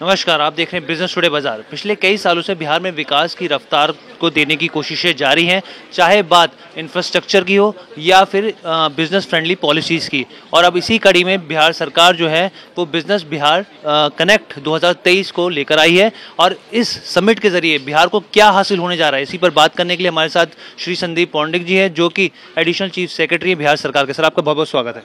नमस्कार, आप देख रहे हैं बिजनेस टुडे बाजार। पिछले कई सालों से बिहार में विकास की रफ्तार को देने की कोशिशें जारी हैं, चाहे बात इंफ्रास्ट्रक्चर की हो या फिर बिजनेस फ्रेंडली पॉलिसीज़ की। और अब इसी कड़ी में बिहार सरकार जो है वो बिजनेस बिहार कनेक्ट 2023 को लेकर आई है। और इस समिट के जरिए बिहार को क्या हासिल होने जा रहा है, इसी पर बात करने के लिए हमारे साथ श्री संदीप पौंडिक जी हैं, जो कि एडिशनल चीफ सेक्रेटरी है बिहार सरकार के। सर, आपका बहुत बहुत स्वागत है।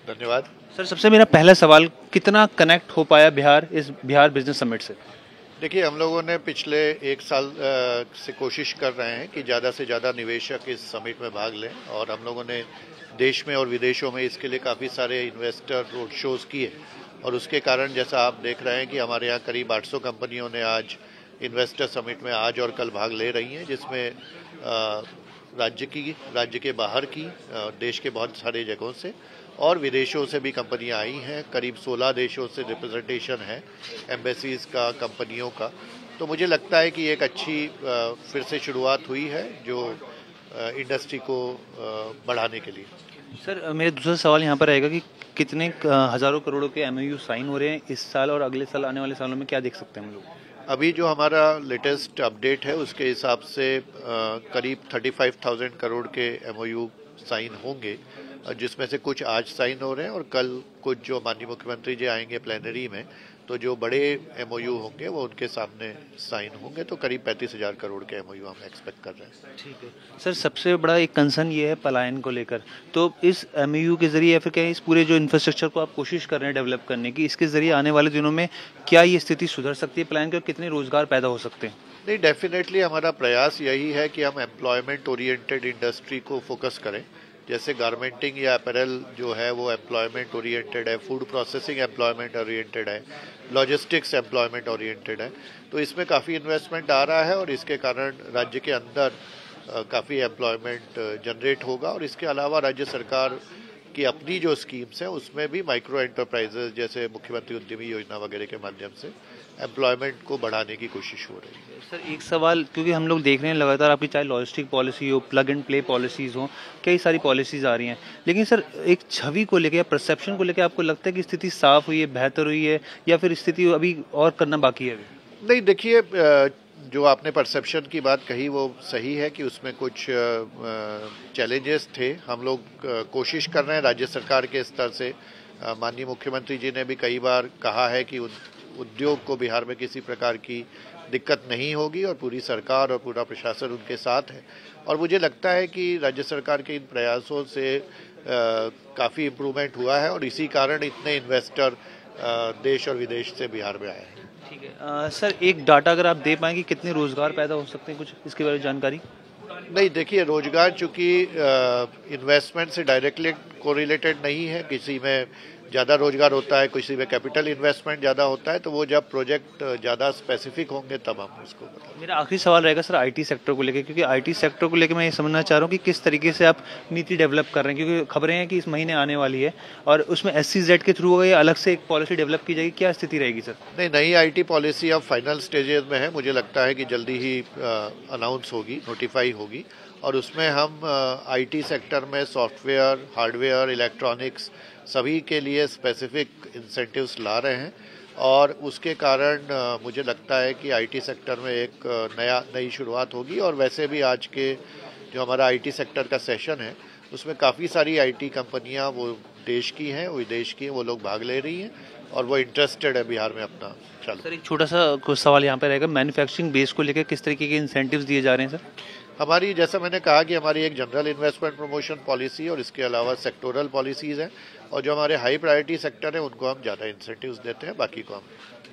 धन्यवाद। सर, सबसे मेरा पहला सवाल, कितना कनेक्ट हो पाया बिहार इस बिहार बिजनेस समिट से? देखिए, हम लोगों ने पिछले एक साल से कोशिश कर रहे हैं कि ज़्यादा से ज़्यादा निवेशक इस समिट में भाग लें, और हम लोगों ने देश में और विदेशों में इसके लिए काफ़ी सारे इन्वेस्टर रोड शोज़ किए। और उसके कारण जैसा आप देख रहे हैं कि हमारे यहाँ करीब 800 कंपनियों ने आज इन्वेस्टर समिट में आज और कल भाग ले रही हैं, जिसमें राज्य के बाहर की, देश के बहुत सारे जगहों से और विदेशों से भी कंपनियां आई हैं। करीब 16 देशों से रिप्रेजेंटेशन है एम्बेसीज का, कंपनियों का। तो मुझे लगता है कि एक अच्छी फिर से शुरुआत हुई है जो इंडस्ट्री को बढ़ाने के लिए। सर, मेरा दूसरा सवाल यहाँ पर रहेगा कि कितने हज़ारों करोड़ों के MOU साइन हो रहे हैं इस साल, और अगले साल आने वाले सालों में क्या देख सकते हैं हम लोग? अभी जो हमारा लेटेस्ट अपडेट है उसके हिसाब से करीब 35,000 करोड़ के MOU साइन होंगे, जिसमें से कुछ आज साइन हो रहे हैं और कल कुछ जो माननीय मुख्यमंत्री जी आएंगे प्लेनरी में, तो जो बड़े MOU होंगे वो उनके सामने साइन होंगे। तो करीब 35,000 करोड़ के MOU हम एक्सपेक्ट कर रहे हैं। ठीक है सर, सबसे बड़ा एक कंसर्न ये है पलायन को लेकर। तो इस MOU के जरिए या फिर क्या इस पूरे जो इंफ्रास्ट्रक्चर को आप कोशिश कर रहे हैं डेवलप करने की, इसके जरिए आने वाले दिनों में क्या ये स्थिति सुधर सकती है पलायन की, और कितने रोजगार पैदा हो सकते हैं? नहीं, डेफिनेटली हमारा प्रयास यही है कि हम एम्प्लॉयमेंट ओरिएंटेड इंडस्ट्री को फोकस करें। जैसे गारमेंटिंग या अपैरल जो है वो एम्प्लॉयमेंट ओरिएंटेड है, फूड प्रोसेसिंग एम्प्लॉयमेंट ओरिएंटेड है, लॉजिस्टिक्स एम्प्लॉयमेंट ओरिएंटेड है। तो इसमें काफ़ी इन्वेस्टमेंट आ रहा है और इसके कारण राज्य के अंदर काफ़ी एम्प्लॉयमेंट जनरेट होगा। और इसके अलावा राज्य सरकार की अपनी जो स्कीम्स हैं उसमें भी माइक्रो एंटरप्राइजेज जैसे मुख्यमंत्री उद्यमी योजना वगैरह के माध्यम से एम्प्लॉयमेंट को बढ़ाने की कोशिश हो रही है। सर, एक सवाल, क्योंकि हम लोग देख रहे हैं लगातार आपकी चाहे लॉजिस्टिक पॉलिसी हो, प्लग एंड प्ले पॉलिसीज़ हो, कई सारी पॉलिसीज़ आ रही हैं, लेकिन सर एक छवि को लेकर या परसेप्शन को लेकर आपको लगता है कि स्थिति साफ हुई है, बेहतर हुई है, या फिर स्थिति अभी और करना बाकी है? नहीं, देखिए, जो आपने परसेप्शन की बात कही वो सही है कि उसमें कुछ चैलेंजेस थे। हम लोग कोशिश कर रहे हैं राज्य सरकार के स्तर से। माननीय मुख्यमंत्री जी ने भी कई बार कहा है कि उद्योग को बिहार में किसी प्रकार की दिक्कत नहीं होगी और पूरी सरकार और पूरा प्रशासन उनके साथ है। और मुझे लगता है कि राज्य सरकार के इन प्रयासों से काफ़ी इम्प्रूवमेंट हुआ है और इसी कारण इतने इन्वेस्टर देश और विदेश से बिहार में आए हैं। ठीक है सर, एक डाटा अगर आप दे पाएँ कि कितने रोजगार पैदा हो सकते हैं, कुछ इसके बारे में जानकारी? नहीं, देखिए, रोजगार चूंकि इन्वेस्टमेंट से डायरेक्टली कोरिलेटेड नहीं है, किसी में ज़्यादा रोजगार होता है, किसी में कैपिटल इन्वेस्टमेंट ज़्यादा होता है, तो वो जब प्रोजेक्ट ज़्यादा स्पेसिफिक होंगे तब हम उसको बताएंगे। मेरा आखिरी सवाल रहेगा सर IT सेक्टर को लेकर, क्योंकि IT सेक्टर को लेकर मैं ये समझना चाह रहा हूँ कि किस तरीके से आप नीति डेवलप कर रहे हैं, क्योंकि खबरें हैं कि इस महीने आने वाली है और उसमें SCZ के थ्रू होगा या अलग से एक पॉलिसी डेवलप की जाएगी, क्या स्थिति रहेगी सर? नहीं, नई IT पॉलिसी अब फाइनल स्टेजेस में है। मुझे लगता है कि जल्दी ही अनाउंस होगी, नोटिफाई होगी, और उसमें हम IT सेक्टर में सॉफ्टवेयर, हार्डवेयर, इलेक्ट्रॉनिक्स सभी के लिए स्पेसिफिक इंसेंटिव्स ला रहे हैं। और उसके कारण मुझे लगता है कि IT सेक्टर में एक नई शुरुआत होगी। और वैसे भी आज के जो हमारा IT सेक्टर का सेशन है उसमें काफ़ी सारी IT कंपनियां, वो देश की हैं, वो विदेश की हैं, वो लोग भाग ले रही हैं और वो इंटरेस्टेड है बिहार में अपना चालू। सर, एक छोटा सा कुछ सवाल यहाँ पे रहेगा, मैन्युफैक्चरिंग बेस को लेकर किस तरीके के इंसेंटिव्स दिए जा रहे हैं सर? हमारी, जैसा मैंने कहा कि हमारी एक जनरल इन्वेस्टमेंट प्रमोशन पॉलिसी और इसके अलावा सेक्टोरल पॉलिसीज़ हैं, और जो हमारे हाई प्रायोरिटी सेक्टर हैं उनको हम ज़्यादा इंसेंटिव्स देते हैं, बाकी को हम।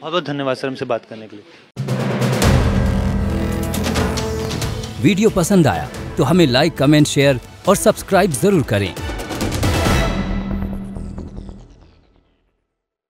बहुत बहुत धन्यवाद सर हमसे बात करने के लिए। वीडियो पसंद आया तो हमें लाइक, कमेंट, शेयर और सब्सक्राइब जरूर करें।